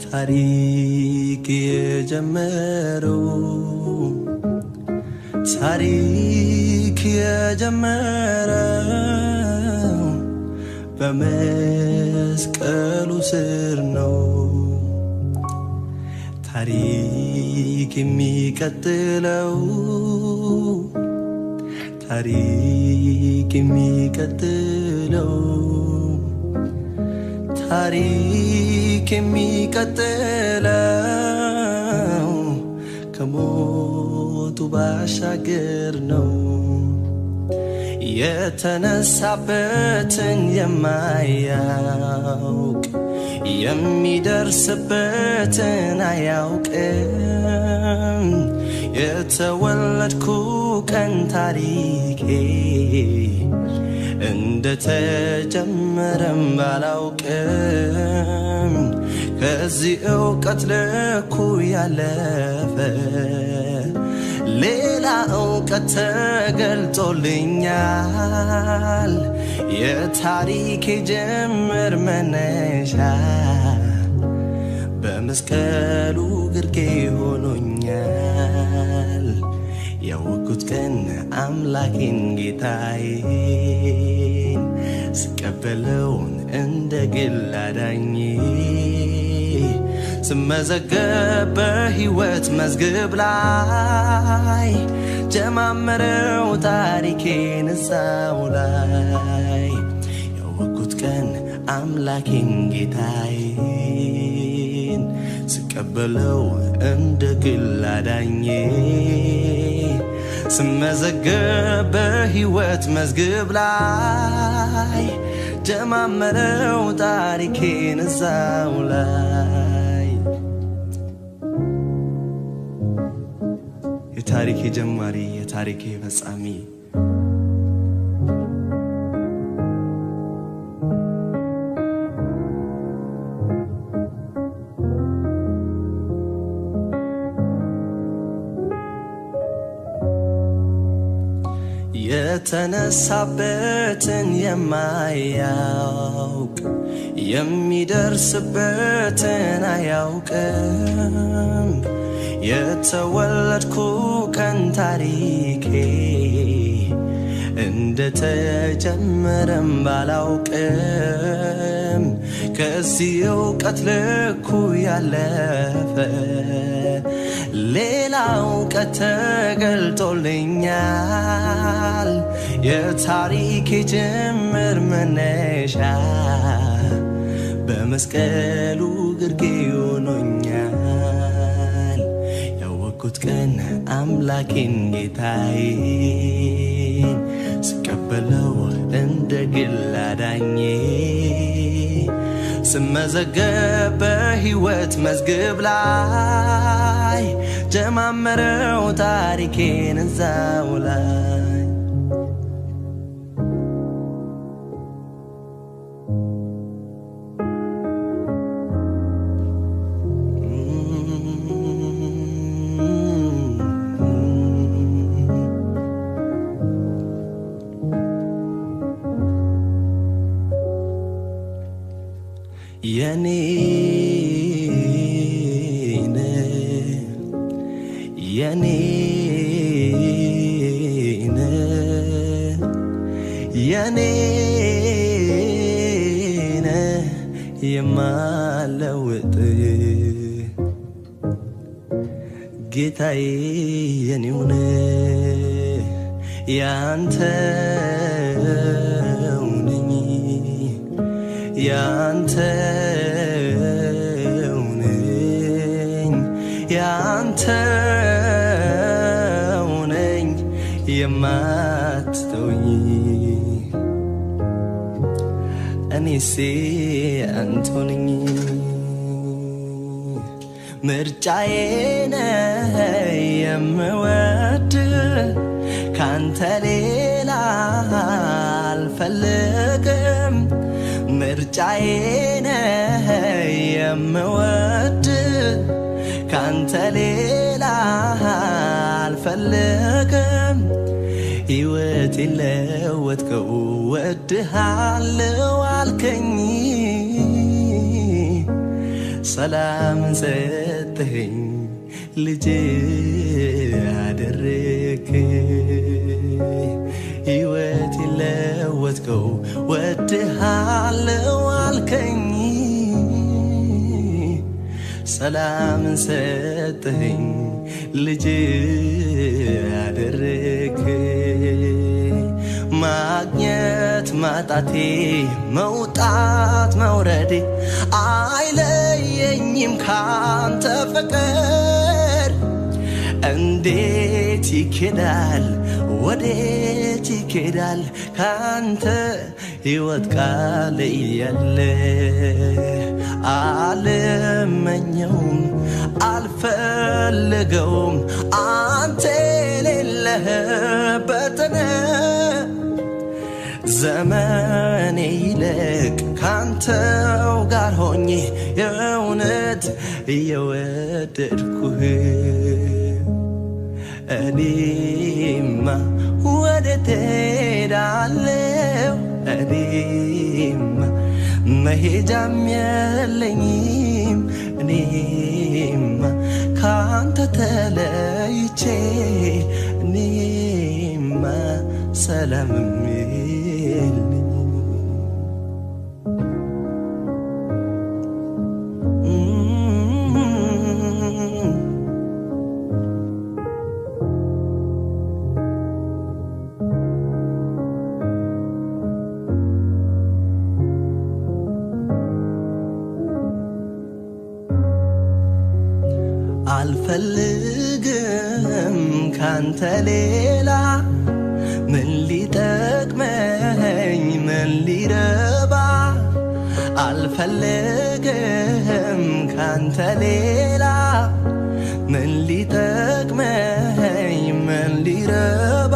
ታሪክ የጀመረው ታሪክ የጀመረው በመስቀሉ ስር ነው ታሪክ የሚቀጥለው ታሪክ የሚቀጥለው ታሪክ የሚቀጥለው ከሞቱ ባሻገር ነው የተነሳበትን የማያውቅ የሚደርስበትን አያውቅም የተወለድኩ ቀን ታሪኬ እንደተጀመረም ባላውቅም ከዚህ ዕውቀት ልኩ ያለፈ ሌላ ዕውቀት ተገልጦልኛል የታሪኬ ጅምር መነሻ በመስቀሉ ግርጌ ሆኖኛል ያወቅኩት ቀን አምላኬን ጌታዬን ስቀበለውን እንደ ግል አዳኜ ስመዘገብ በሕይወት መዝገብ ላይ ጀማመረው ታሪኬን እዛው ላይ ያወቅኩት ቀን አምላኬን ጌታዬን ስቀበለው እንደ ግል አዳኜ ስመዘገብ በሕይወት መዝገብ ላይ ጀማመረው ታሪኬን እዛው ላይ የታሪኬ ጀማሪ የታሪኬ ፈጻሚ የተነሳበትን የማያውቅ የሚደርስበትን አያውቅም የተወለድኩ ቀን ታሪኬ እንደተጀመረም ባላውቅም ከዚህ ዕውቀት ልኩ ያለፈ ሌላ ዕውቀት ተገልጦልኛል የታሪኬ ጅምር መነሻ በመስቀሉ ግርጌ ሆኖኛል ያወቅኩት ቀን አምላኬን ጌታዬን ስቀበለው እንደ ግል አዳኜ ስመዘገብ በሕይወት መዝገብ ላይ ጀማመረው ታሪኬን እዛው ላይ የኔነ የኔነ የማለውጥ ጌታዬ የኔውነ ያንተው ነኝ ያንተው ነኝ ያንተው ነኝ የማትተውኝ እኔሴ አንተው ነኝ ምርጫዬ ነህ የምወድ ካንተ ሌላ አልፈልግም ምርጫዬ ነህ የምወድ ካንተ ሌላ አልፈልግም ሕይወት ለወጥከው ወድሃለው አልከኝ ሰላም ሰጠኸኝ ልጅ አደረክ ሕይወት ለወጥከው ወድሃለው አልከኝ ሰላም ሰጠኸኝ ልጅ አደረክ ማግኘት ማጣቴ መውጣት መውረዴ አይለየኝም ካንተ ፍቅር እንዴት ይኬዳል ወዴት ይኬዳል ካንተ ሕይወት ቃል እያለ አልመኘውም አልፈልገውም አንተ የሌለህበትን ዘመኔ ይለቅ ካንተው ጋር ሆኜ የእውነት እየወደድኩህ እኔማ ወዴት እሄዳለሁ እኔማ መሄጃም የለኝም እኔማ ካንተ ተለይቼ እኔማ ሰላምም የለኝም አልፈልግም ካንተ ሌላ ምን ሊጠቅመኝ ምን ሊረባ አልፈልግም ካንተ ሌላ ምን ሊጠቅመኝ ምን ሊረባ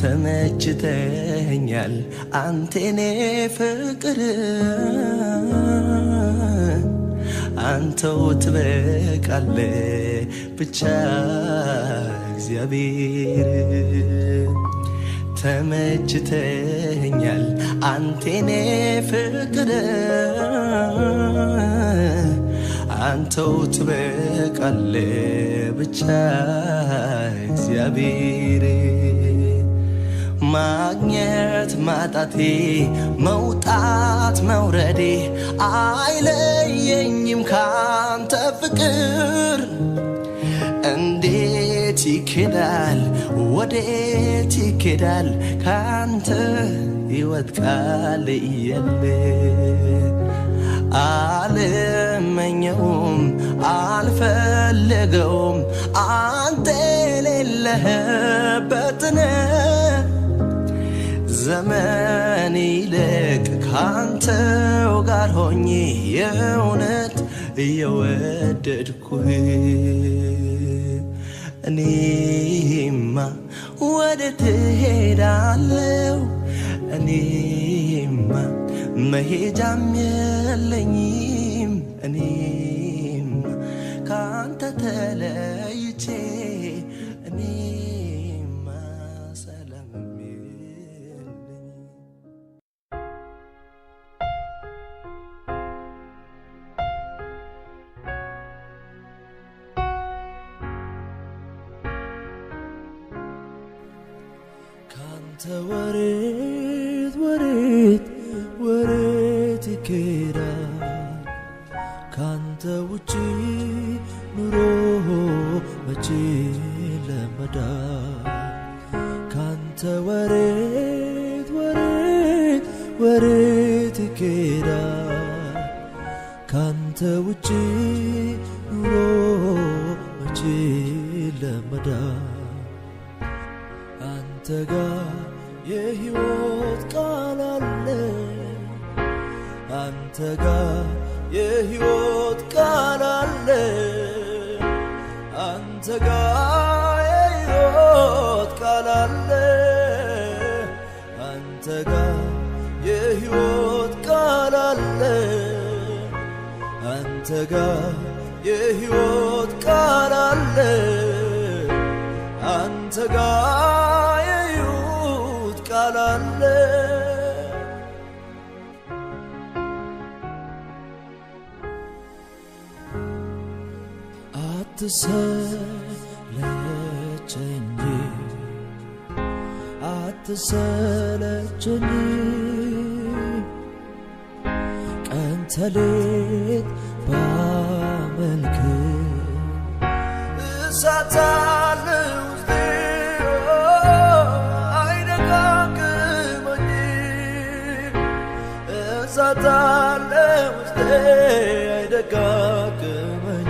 ተመችተኛል አንተኔ ፍቅር አንተው ትበቃለ ብቻ እግዚአብሔር ተመችተኛል አንተኔ ፍቅር አንተው ትበቃለ ብቻ እግዚአብሔር ማግኘት ማጣቴ መውጣት መውረዴ አይለየኝም ካንተ ፍቅር እንዴት ይኬዳል ወዴት ይኬዳል ካንተ ሕይወት ቃል እያለ አልመኘውም አልፈልገውም አንተ የሌለህበትን ዘመን ይልቅ ካንተው ጋር ሆኜ የእውነት እየወደድኩህ እኔማ ወዴት እሄዳለሁ እኔማ መሄጃም የለኝም እኔማ ካንተ ተለይቼ እኔማ ሰላም ካንተ ወሬት ወሬት ወሬት ይኬዳል ካንተ ውጪ ኑሮ መቼ ለመዳል ካንተ ወሬት ወሬት ወሬት ይኬዳል ካንተ ውጪ ኑሮ መቼ ለመዳል አንተ ጋር የሕይወት ቃል አለ አንተ ጋር የሕይወት ቃል አለ አንተ ጋር የሕይወት ቃል አለ አንተ ጋር የሕይወት ቃል አለ አንተ ጋር የሕይወት ቃል አለ አንተ ጋር የሕይወት ቃል አለ አትሰለቸኝ አትሰለቸኝ ቀን ተሌት ባመልክ እሳት አለ ውስጤ አይደጋግመኝ እሳት አለ ውስጤ አይደጋግመኝ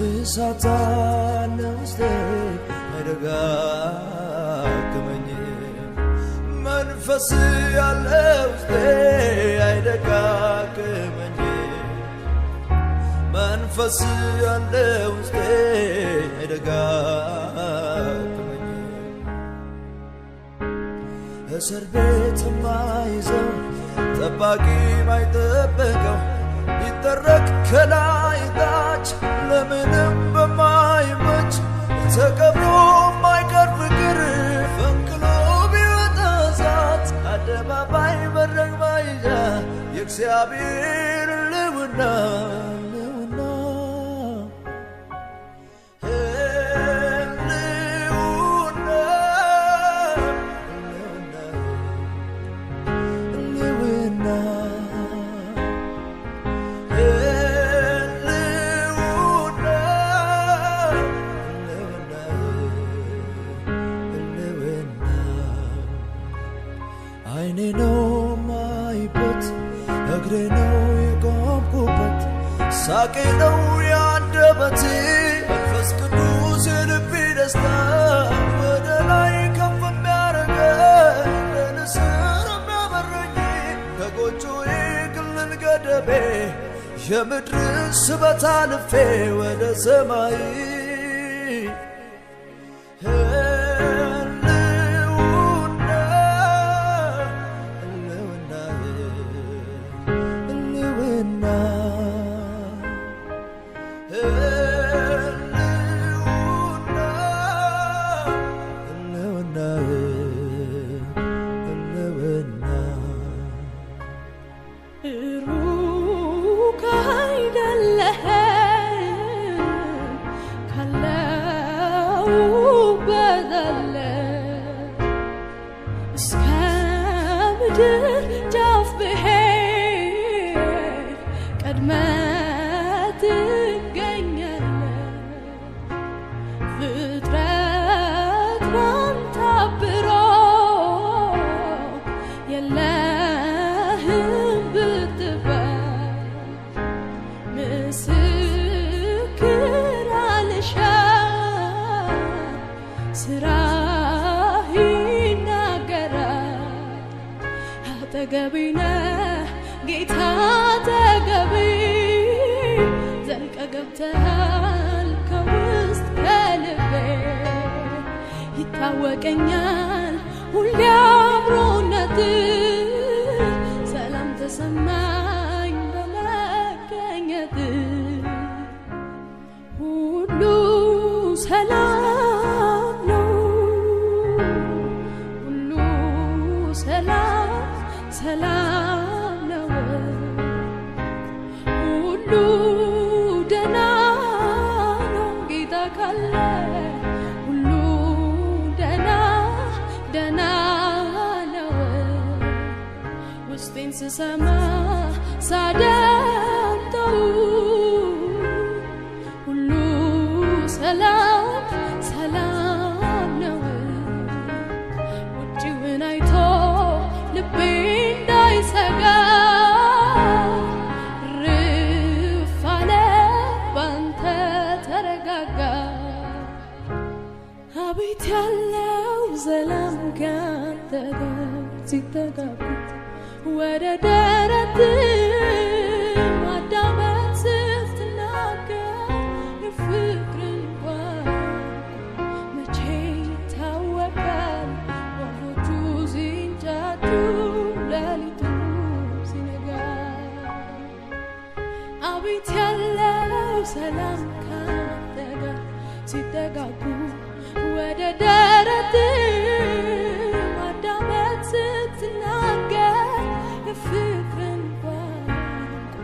እሳት አለ ውስጤ አይደጋግመኝ መንፈስ ያለ ውስጤ አይደጋግመኝ መንፈስ ያለ ውስጤ አይደጋግመኝ እስር ቤት ማይዘው ጠባቂ ማይጠበቀው ቢጠረቅ ከላይ ታች ለምንም በማይመች ተቀብሮ ማይቀር ፍቅር ፈንቅሎ ቢወጣ እሳት አደባባይ መድረክ ማይዛ የእግዚአብሔር ልውና አይኔ ነው ማይበት እግሬ ነው የቆምኩበት ሳቄ ነው ያንደበቴ መንፈስ ቅዱስ የልቤ ደስታ ወደ ላይ ከፍ የሚያረገኝ ለንስር የሚያበረኝ ከጎጆዬ ክልል ገደቤ የምድርን ስበት አልፌ ወደ ሰማይ ጃፍ ብሄድ ቀድመህ ትገኛለህ ፍጥረት ባንተ አብሮ የለህም ብትባል ምስክር አልሻም ስራህ ይናገራል ተገቢ ነህ ጌታ ተገቢ ዘልቀ ገብተሃል ከውስጥ ከልቤ ይታወቀኛል ሁሌ አብሮነትህ ሰላም ተሰማኝ በመገኘትህ ሁሉ ሰላም ነው ሁሉ ሰላም ሰላም ነው ሁሉ ደህና ነው ጌታ ካለ ሁሉ ደህና ድምፄን ስሰማ ሳዳምጠው ሁሉ ሰላም ሰላም ነው። ውጭውን አይቶ ልቤ እንዳይሰጋ ርፍ አለ ባንተ ተረጋጋ። አቤት ያለው ሰላም ካንተ ጋር ሲተጋቡት ወደ ደረት ማዳመጥ ስትናገር የፍቅርን ቋንቋ መቼ ይታወቃል ወፎቹ ሲንጫጩ ሌሊቱ ሲነጋ። አቤት ያለው ሰላም ካንተ ጋር ሲጠጋጉ ወደ ደረት ማዳመጥ ስትናገር የፍቅርን ቋንቋ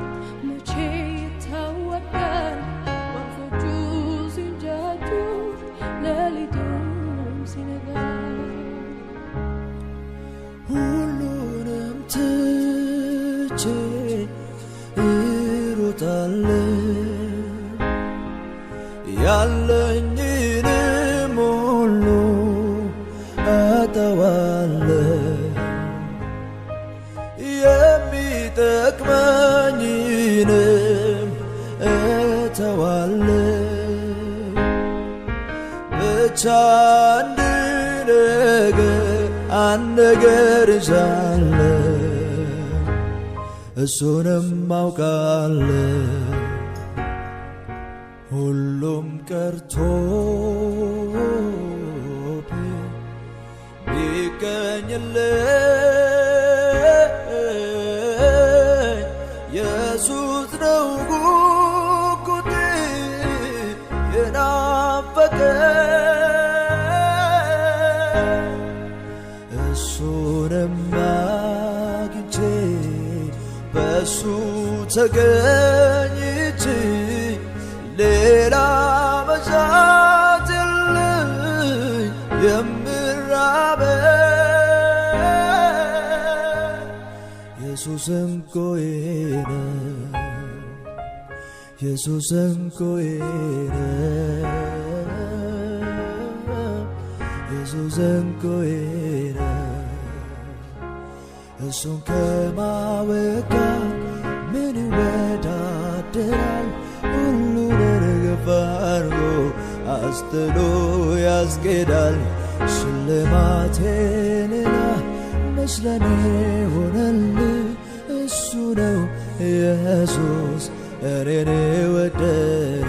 መቼ ይታወቃል ወፎቹ ሲንጫጩ ሌሊቱም ሲነጋ። ሁሉንም ትቼ እሮጣለሁ ያለኝንም ሁሉ አጠዋለሁ የሚጠቅመኝንም እተዋለሁ ብቻ አንድ ነገር ይዣለሁ እሱንም አውቃለሁ ሁሉም ቀርቶ ቢገኝልኝ ኢየሱስ ነው ጉጉቴ የናፈቀኝ እሱንም አግኝቼ በእሱ ተገኝቼ ሌላ መሻት የለኝ የምራበው ኢየሱስ እንኮዬ ነው ኢየሱስ እንኮዬ ነው ኢየሱስ እንኮዬ ነው እሱን ከማወቅ ምን ይወዳደራል ሁሉን ገፋ አድርጎ አስጥሎ ያስኬዳል ሽልማቴ ሌላ መች ለኔ ሆነልኝ እሱ ነው ኢየሱስ እኔን የወደደ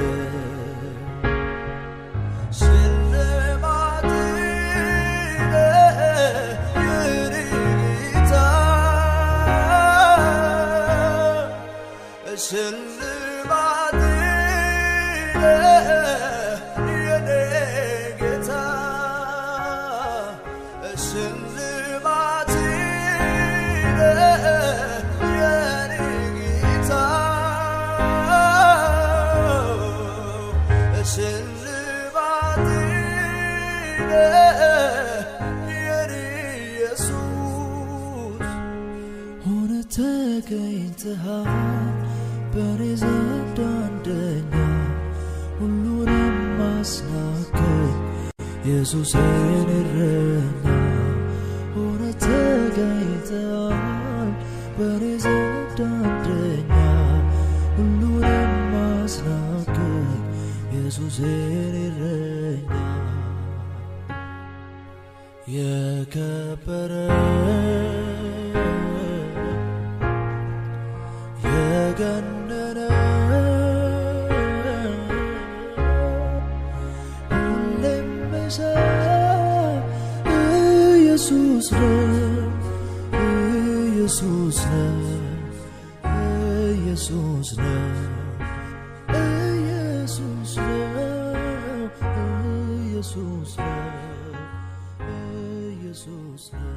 ሽልማቴ የኔ ጌታ ሽልማቴ የኔ ጌታ ሽልማቴ የኔ ጌታ ሽልማቴ የኔ ኢየሱስ ሆነ ተገኝተሃል በኔ ዘንድ አንደኛ ሁሉንም ማስናከኝ ኢየሱስ የኔ እረኛ ሆነ ተገኝተሃል በኔ ዘንድ አንደኛ ሁሉንም ማስናከኝ ኢየሱስ የኔ እረኛ የከበረ የገነነ ሁሌም መሳይ ኢየሱስ ነው ኢየሱስ ነው ኢየሱስ ነው ኢየሱስ ነው ኢየሱስ ነው ኢየሱስ ነው